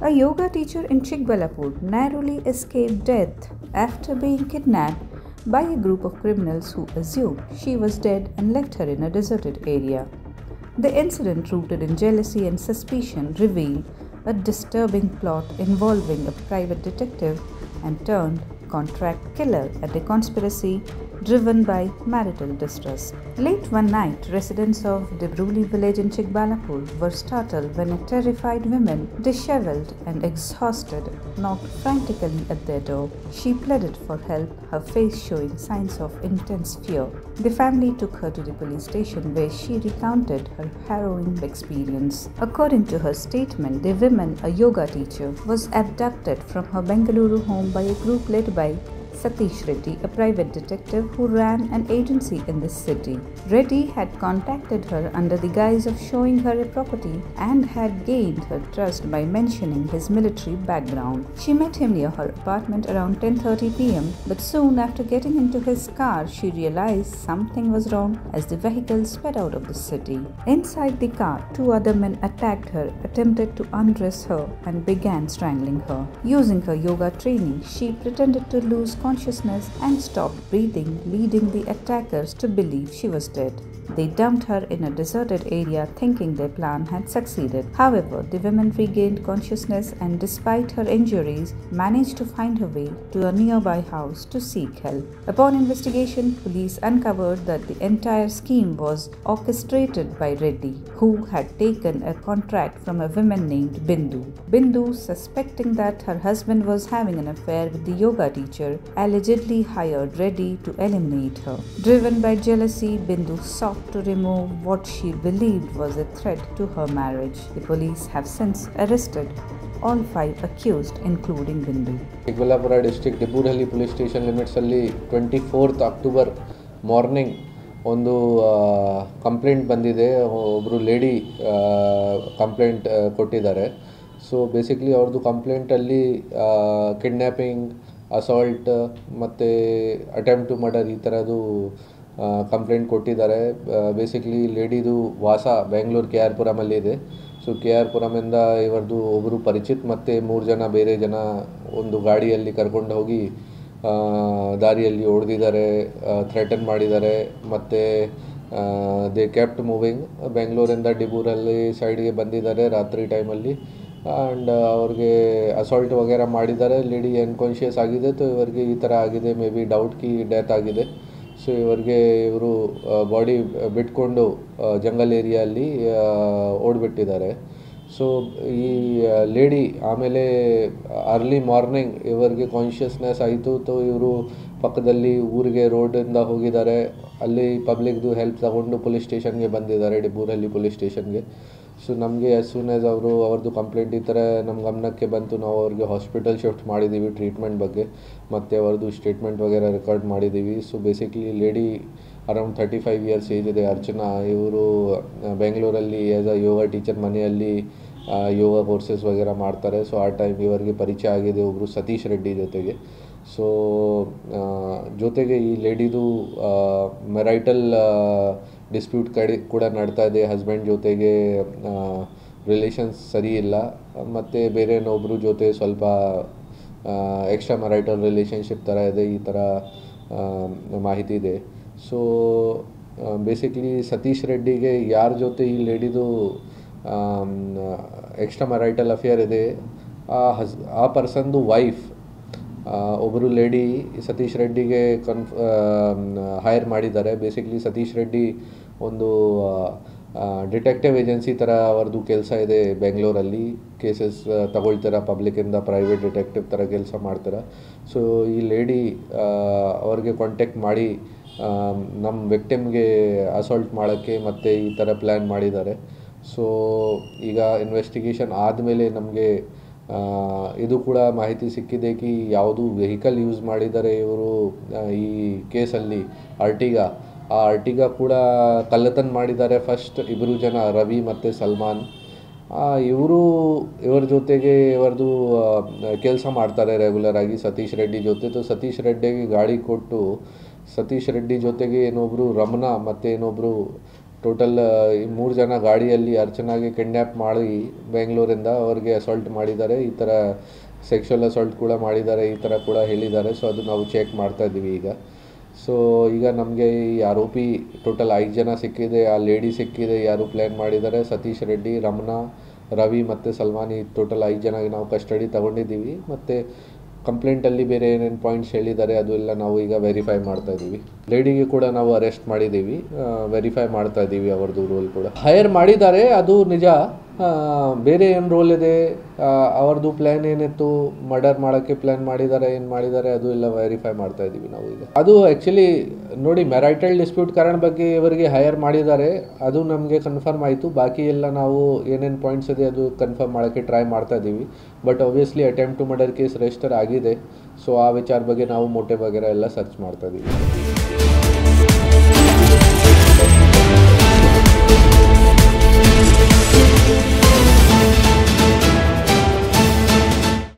A yoga teacher in Chikkaballapur narrowly escaped death after being kidnapped by a group of criminals who assumed she was dead and left her in a deserted area. The incident, rooted in jealousy and suspicion, revealed a disturbing plot involving a private detective and turned contract killer and a conspiracy driven by marital distrust. Late one night, residents of Dibruli village in Chikkaballapur were startled when a terrified woman, disheveled and exhausted, knocked frantically at their door. She pleaded for help, her face showing signs of intense fear. The family took her to the police station where she recounted her harrowing experience. According to her statement, the woman, a yoga teacher, was abducted from her Bengaluru home by a group led by Satish Reddy, a private detective who ran an agency in this city. Reddy had contacted her under the guise of showing her a property and had gained her trust by mentioning his military background. She met him near her apartment around 10:30 p.m., but soon after getting into his car, she realized something was wrong as the vehicle sped out of the city. Inside the car, two other men attacked her, attempted to undress her, and began strangling her. Using her yoga training, she pretended to lose consciousness and stopped breathing, leading the attackers to believe she was dead. They dumped her in a deserted area thinking their plan had succeeded. However, the woman regained consciousness and despite her injuries, managed to find her way to a nearby house to seek help. Upon investigation, police uncovered that the entire scheme was orchestrated by Reddy, who had taken a contract from a woman named Bindu. Bindu, suspecting that her husband was having an affair with the yoga teacher, allegedly hired Reddy to eliminate her. Driven by jealousy, Bindu sought to remove what she believed was a threat to her marriage. The police have since arrested all 5 accused, including Bindu. Chikkaballapur district Dibruli police station limits ಅಲ್ಲಿ 24th October morning ಒಂದು complaint ಬಂದಿದೆ. ಒಬ್ಬರು lady complaint ಕೊಟ್ಟಿದ್ದಾರೆ. So basically ಅವ್ರದ್ದು ಕಂಪ್ಲೇಂಟಲ್ಲಿ kidnapping, assault ಮತ್ತು attempt to murder ಈ ಥರದ್ದು ಕಂಪ್ಲೇಂಟ್ ಕೊಟ್ಟಿದ್ದಾರೆ. ಬೇಸಿಕಲಿ ಲೇಡಿದು ವಾಸ ಬೆಂಗಳೂರು ಕೆ ಆರ್ ಪುರಮಲ್ಲಿದೆ. ಸೊ ಕೆ ಆರ್ ಪುರಮಿಂದ ಇವರದು ಒಬ್ಬರು ಪರಿಚಿತ್ ಮತ್ತು 3 ಜನ ಬೇರೆ ಜನ ಒಂದು ಗಾಡಿಯಲ್ಲಿ ಕರ್ಕೊಂಡು ಹೋಗಿ ದಾರಿಯಲ್ಲಿ ಹೊಡೆದಿದ್ದಾರೆ, ಥ್ರೆಟನ್ ಮಾಡಿದ್ದಾರೆ ಮತ್ತು ದೇ ಕೆಪ್ಟ್ ಮೂವಿಂಗ್. ಬೆಂಗಳೂರಿಂದ ಡಿಬೂರಲ್ಲಿ ಸೈಡ್ಗೆ ಬಂದಿದ್ದಾರೆ ರಾತ್ರಿ ಟೈಮಲ್ಲಿ ಆ್ಯಂಡ್ ಅವ್ರಿಗೆ ಅಸಾಲ್ಟ್ ವಗೇರ ಮಾಡಿದ್ದಾರೆ. ಲೇಡಿ ಅನ್ಕಾನ್ಷಿಯಸ್ ಆಗಿದೆ. ಸೊ ಇವರಿಗೆ ಈ ಥರ ಆಗಿದೆ, may be doubt Ki death ಆಗಿದೆ. ಸೊ ಇವರು ಬಾಡಿ ಬಿಟ್ಕೊಂಡು ಜಂಗಲ್ ಏರಿಯಲ್ಲಿ ಓಡಿಬಿಟ್ಟಿದ್ದಾರೆ. ಸೊ ಈ ಲೇಡಿ ಆಮೇಲೆ ಅರ್ಲಿ ಮಾರ್ನಿಂಗ್ ಇವರಿಗೆ ಕಾನ್ಷಿಯಸ್ನೆಸ್ ಆಯಿತು. ಸೊ ಇವರು ಪಕ್ಕದಲ್ಲಿ ಊರಿಗೆ ರೋಡಿಂದ ಹೋಗಿದ್ದಾರೆ. ಅಲ್ಲಿ ಪಬ್ಲಿಕ್ದು ಹೆಲ್ಪ್ ತಗೊಂಡು ಪೊಲೀಸ್ ಸ್ಟೇಷನ್ಗೆ ಬಂದಿದ್ದಾರೆ, ಡಿಬೂರಲ್ಲಿ ಪೊಲೀಸ್ ಸ್ಟೇಷನ್ಗೆ. ಸೊ ನಮಗೆ ಆ್ಯಸ್ ಸೂನ್ ಆ್ಯಸ್ ಅವ್ರದ್ದು ಕಂಪ್ಲೇಂಟ್ ಈ ಥರ ನಮ್ಮ ಗಮನಕ್ಕೆ ಬಂತು, ನಾವು ಅವ್ರಿಗೆ ಹಾಸ್ಪಿಟಲ್ ಶಿಫ್ಟ್ ಮಾಡಿದ್ದೀವಿ ಟ್ರೀಟ್ಮೆಂಟ್ ಬಗ್ಗೆ, ಮತ್ತು ಅವ್ರದ್ದು ಸ್ಟೇಟ್ಮೆಂಟ್ ವಗೇರ ರೆಕಾರ್ಡ್ ಮಾಡಿದ್ದೀವಿ. So basically lady around 35 years age ಇದೆ, ಅರ್ಚನಾ. ಇವರು ಬೆಂಗಳೂರಲ್ಲಿ ಆ್ಯಸ್ ಅ ಯೋಗ ಟೀಚರ್ ಮನೆಯಲ್ಲಿ ಯೋಗ ಕೋರ್ಸಸ್ ವಗೇರ ಮಾಡ್ತಾರೆ. ಸೊ ಆ ಟೈಮ್ ಇವರಿಗೆ ಪರಿಚಯ ಆಗಿದೆ ಒಬ್ಬರು ಸತೀಶ್ ರೆಡ್ಡಿ ಜೊತೆಗೆ. ಸೊ ಜೊತೆಗೆ ಈ ಲೇಡಿದು marital ಡಿಸ್ಪ್ಯೂಟ್ ಕೂಡ ನಡ್ತಾ ಇದೆ. ಹಸ್ಬೆಂಡ್ ಜೊತೆಗೆ ರಿಲೇಷನ್ಸ್ ಸರಿ ಇಲ್ಲ ಮತ್ತು ಬೇರೆನೊಬ್ಬರು ಜೊತೆ ಸ್ವಲ್ಪ ಎಕ್ಸ್ಟ್ರಾ marital ರಿಲೇಷನ್ಶಿಪ್ ಥರ ಇದೆ, ಈ ಥರ ಮಾಹಿತಿ ಇದೆ. ಸೊ ಬೇಸಿಕ್ಲಿ ಸತೀಶ್ ರೆಡ್ಡಿಗೆ ಯಾರ ಜೊತೆ ಈ ಲೇಡಿದು ಎಕ್ಸ್ಟ್ರಾ marital ಅಫೇರ್ ಇದೆ, ಆ ಪರ್ಸನ್ದು ವೈಫ್ ಒಬ್ಬರು ಲೇಡಿ ಸತೀಶ್ ರೆಡ್ಡಿಗೆ ಹೈರ್ ಮಾಡಿದ್ದಾರೆ. ಬೇಸಿಕ್ಲಿ ಸತೀಶ್ ರೆಡ್ಡಿ ಒಂದು ಡಿಟೆಕ್ಟಿವ್ ಏಜೆನ್ಸಿ ಥರ ಅವ್ರದ್ದು ಕೆಲಸ ಇದೆ ಬೆಂಗಳೂರಲ್ಲಿ. ಕೇಸಸ್ ತಗೊಳ್ತಾರೆ, ಪಬ್ಲಿಕ್ಕಿಂದ ಪ್ರೈವೇಟ್ ಡಿಟೆಕ್ಟಿವ್ ಥರ ಕೆಲಸ ಮಾಡ್ತಾರೆ. ಸೊ ಈ ಲೇಡಿ ಅವ್ರಿಗೆ ಕಾಂಟ್ಯಾಕ್ಟ್ ಮಾಡಿ ನಮ್ಮ ವಿಕ್ಟಿಮ್ಗೆ ಅಸಾಲ್ಟ್ ಮಾಡೋಕ್ಕೆ ಮತ್ತು ಈ ಥರ ಪ್ಲ್ಯಾನ್ ಮಾಡಿದ್ದಾರೆ. ಸೊ ಈಗ ಇನ್ವೆಸ್ಟಿಗೇಷನ್ ಆದಮೇಲೆ ನಮಗೆ ಇದು ಕೂಡ ಮಾಹಿತಿ ಸಿಕ್ಕಿದೆ ಕಿ ಯಾವುದು ವೆಹಿಕಲ್ ಯೂಸ್ ಮಾಡಿದ್ದಾರೆ ಇವರು ಈ ಕೇಸಲ್ಲಿ, ಅರ್ಟಿಗಾ. ಆ ಅರ್ಟಿಗಾ ಕೂಡ ಕಳ್ಳತನ ಮಾಡಿದ್ದಾರೆ. ಫಸ್ಟ್ 2 ಜನ, ರವಿ ಮತ್ತು ಸಲ್ಮಾನ್. ಇವರ ಜೊತೆಗೆ ಇವರದು ಕೆಲಸ ಮಾಡ್ತಾರೆ ರೆಗ್ಯುಲರ್ ಆಗಿ ಸತೀಶ್ ರೆಡ್ಡಿ ಜೊತೆ. ಸೊ ಸತೀಶ್ ರೆಡ್ಡಿಗೆ ಗಾಡಿ ಕೊಟ್ಟು ಸತೀಶ್ ರೆಡ್ಡಿ ಜೊತೆಗೆ ಇನ್ನೊಬ್ಬರು ರಮಣ ಮತ್ತು ಇನ್ನೊಬ್ಬರು ಟೋಟಲ್ ಈ 3 ಜನ ಗಾಡಿಯಲ್ಲಿ ಅರ್ಚನಾಗೆ ಕಿಡ್ನ್ಯಾಪ್ ಮಾಡಿ ಬೆಂಗಳೂರಿಂದ ಅವ್ರಿಗೆ ಅಸಾಲ್ಟ್ ಮಾಡಿದ್ದಾರೆ, ಈ ಥರ ಸೆಕ್ಷುವಲ್ ಅಸಾಲ್ಟ್ ಕೂಡ ಮಾಡಿದ್ದಾರೆ, ಈ ಥರ ಕೂಡ ಹೇಳಿದ್ದಾರೆ. ಸೊ ಅದು ನಾವು ಚೆಕ್ ಮಾಡ್ತಾ ಇದ್ದೀವಿ ಈಗ. ಸೊ ಈಗ ನಮಗೆ ಈ ಆರೋಪಿ ಟೋಟಲ್ 5 ಜನ ಸಿಕ್ಕಿದೆ, ಆ ಲೇಡಿ ಸಿಕ್ಕಿದೆ, ಯಾರು ಪ್ಲ್ಯಾನ್ ಮಾಡಿದ್ದಾರೆ, ಸತೀಶ್ ರೆಡ್ಡಿ, ರಮಣ, ರವಿ ಮತ್ತು ಸಲ್ಮಾನ್, ಈ ಟೋಟಲ್ 5 ಜನ ನಾವು ಕಸ್ಟಡಿ ತಗೊಂಡಿದ್ದೀವಿ. ಮತ್ತು ಕಂಪ್ಲೇಂಟಲ್ಲಿ ಬೇರೆ ಏನೇನು ಪಾಯಿಂಟ್ಸ್ ಹೇಳಿದ್ದಾರೆ ಅದು ಎಲ್ಲ ನಾವು ಈಗ ವೆರಿಫೈ ಮಾಡ್ತಾ ಇದ್ದೀವಿ. ಲೇಡಿಗೆ ಕೂಡ ನಾವು ಅರೆಸ್ಟ್ ಮಾಡಿದ್ದೀವಿ, ವೆರಿಫೈ ಮಾಡ್ತಾ ಇದ್ದೀವಿ ಅವ್ರದ್ದು ರೋಲ್ ಕೂಡ. ಹೈರ್ ಮಾಡಿದ್ದಾರೆ ಅದು ನಿಜ, ಬೇರೆ ಏನು ರೋಲ್ ಇದೆ, ಅವ್ರದ್ದು ಪ್ಲ್ಯಾನ್ ಏನಿತ್ತು, ಮರ್ಡರ್ ಮಾಡೋಕ್ಕೆ ಪ್ಲ್ಯಾನ್ ಮಾಡಿದ್ದಾರೆ, ಏನು ಮಾಡಿದ್ದಾರೆ ಅದು ಎಲ್ಲ ವೆರಿಫೈ ಮಾಡ್ತಾ ಇದ್ದೀವಿ ನಾವು ಈಗ. ಅದು ಆ್ಯಕ್ಚುಲಿ ನೋಡಿ, ಮ್ಯಾರಿಟಲ್ ಡಿಸ್ಪ್ಯೂಟ್ ಕಾರಣ ಬಗ್ಗೆ ಇವರಿಗೆ ಹೈರ್ ಮಾಡಿದ್ದಾರೆ, ಅದು ನಮಗೆ ಕನ್ಫರ್ಮ್ ಆಯಿತು. ಬಾಕಿ ಎಲ್ಲ ನಾವು ಏನೇನು ಪಾಯಿಂಟ್ಸ್ ಇದೆ ಅದು ಕನ್ಫರ್ಮ್ ಮಾಡೋಕ್ಕೆ ಟ್ರೈ ಮಾಡ್ತಾ ಇದ್ದೀವಿ. But obviously attempt to murder case register ಆಗಿದೆ. ಸೊ ಆ ವಿಚಾರ ಬಗ್ಗೆ ನಾವು ಮೋಟಿವ್ ವಗೇರೆ ಎಲ್ಲ ಸರ್ಚ್ ಮಾಡ್ತಾ ಇದ್ದೀವಿ.